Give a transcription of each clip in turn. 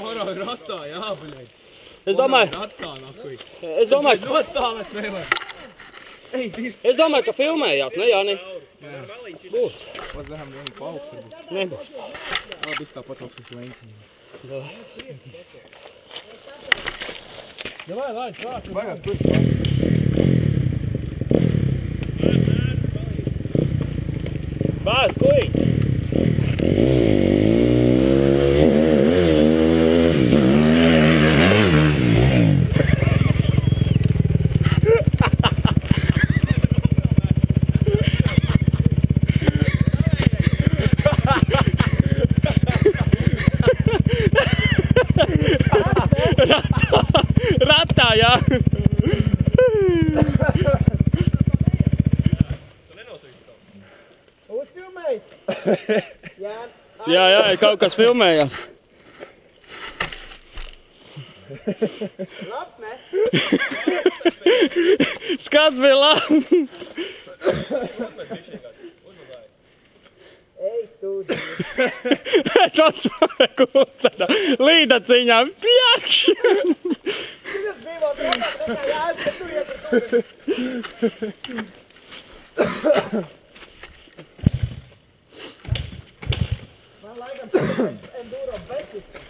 Varāju ratā, jā, bļaļ. Es domāju, Ratā, nakuj. es domāju, Ļoti tālēt nevar. Ej, tīrs. es domāju, ka filmējās, ne, Jāni? Būs. Pazēm vienīgi paaugstu varbūt. Nebūs. Labi, tāpat augstu leņciņu. Davai, lai, klāt. Baigās, tur. Bāz, kuj! Ratā, jā! Uzfilmēji? Jā. Jā, jā, kaut kas filmējās. Labs, ne? Skats bija labs. Ej, stūdzi. Es atsvaru tādā līdaciņā. Pjākš! Tas bija vēl trokāk nekā jāiet, bet tu iet ar stūdzi. Man laikam enduro bekis.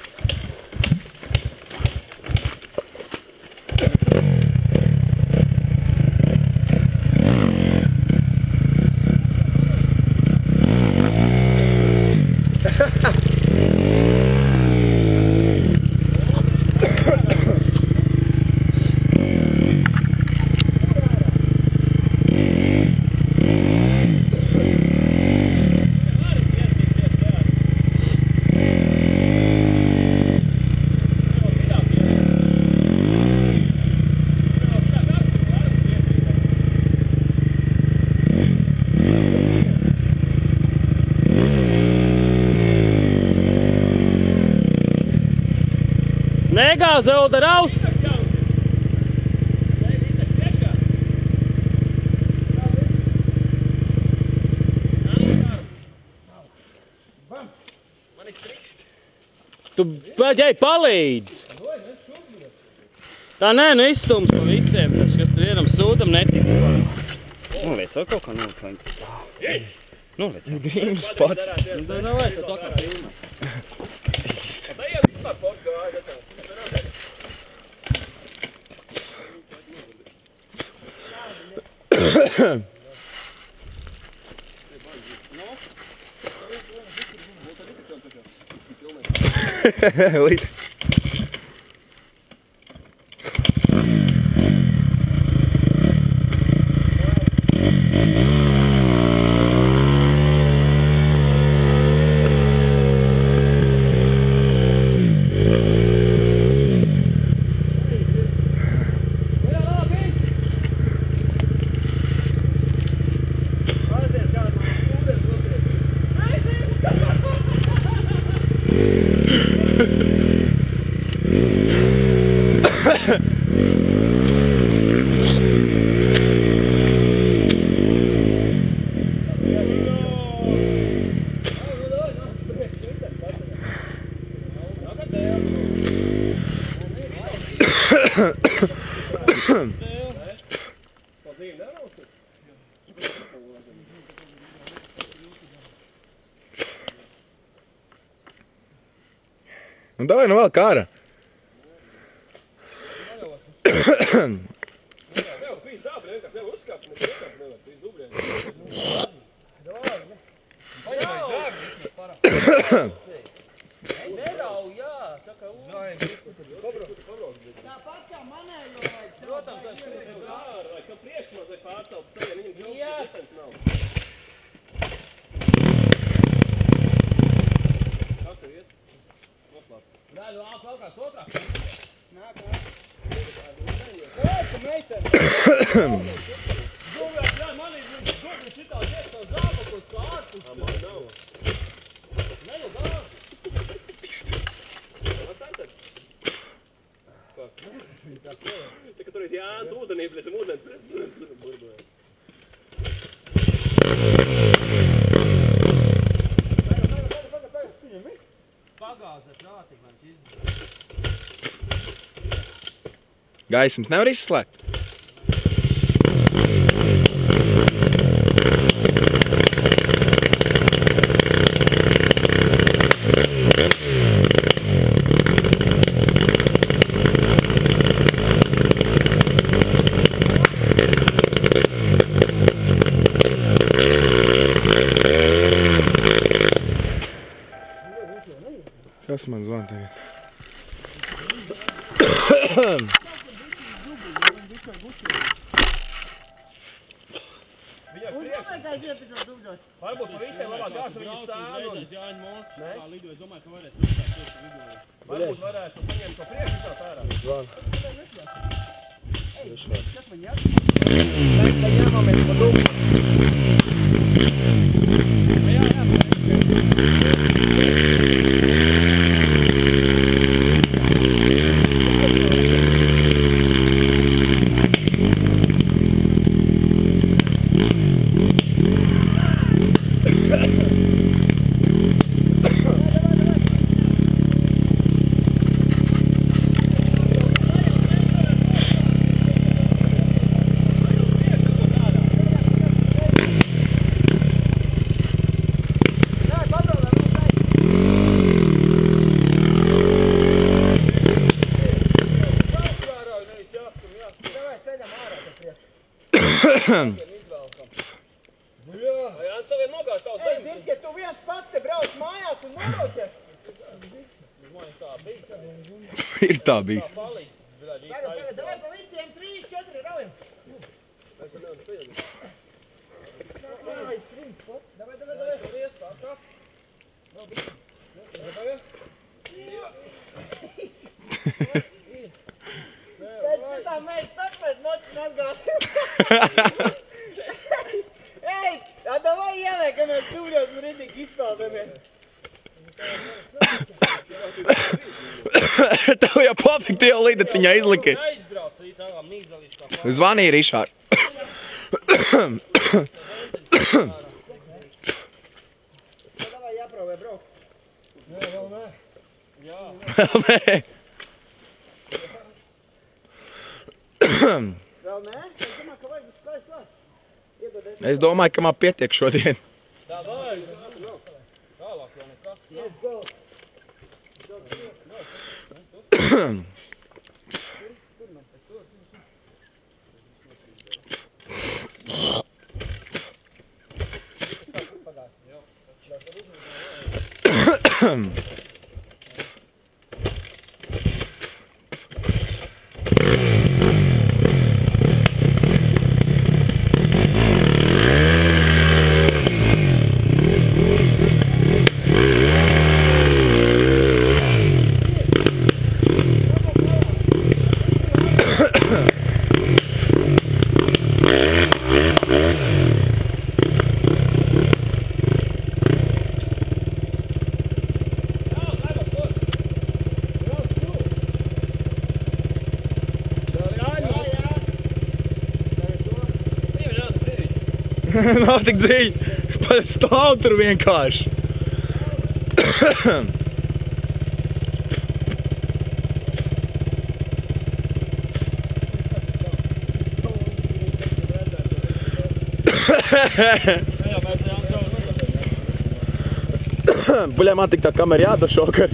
Negāze, Olda, raus! Tu bēģēji palīdz! Tā nē, nu izstums pa visiem, kas tur vienam sūtam netiks. Noliec, vēl kaut kā noliec. Noliec. Grīms pats. Nu, davai, tu tā kā filmē. Oi. Nu, davai, nu vēl kāra. Nerauj, jā, tā kā Tāpat kā manējo vajag. protams, tas ir ārā, vai ka priekšmā vai pārcelp, tad ja viņam grūti distance nav. Kā tev iet? Noslāp. Nē, nu vēl kāds otrāk. Nāk, nāk. Kāds, meiteni? Dūmjās, jā, manī dūmjās šitā iet savu zābakus kā ārpus. Man nav. Nē, nu dāv. Tā kā tur ir Jānis ūdenī, bet esam ūdens. Pagāzē prātīgi man izdzēs. Gaismas nevar izslēgt. Kas man zvan tagad? Varbūt pa visiem labāk gāšu viņu stāvu. Jāņa Monks, kā lidoja, es domāju, ka varētu Varbūt varētu paņemt to priekšu tā tērā. Zvan. Kas man jādara? Lai ņemamies pa dūmu. Ja tu viens pats te brauc mājās un noraucies. Ir tā bijis. Davai pa visiem 3-4 raujam. Davai. Pēc šitā mēs tāpēc noķi nazgāsim. Ej, davai ieliekamies tūļos un ritīgi izpeldamies. Tev jau pofik, tu jau līdeciņā izliki. Zvanīja Rišārds. Davai jāprovē braukt. Vēl nē. Vēl nē? Es domāju, ka vajag klāt. Es domāju, ka man pietiek šodien. Tālāk jau nekas. Iet, go. Nav tik dziļi. Stāv tur vienkārši. Buļā, man tik tā kamera jādara šokar.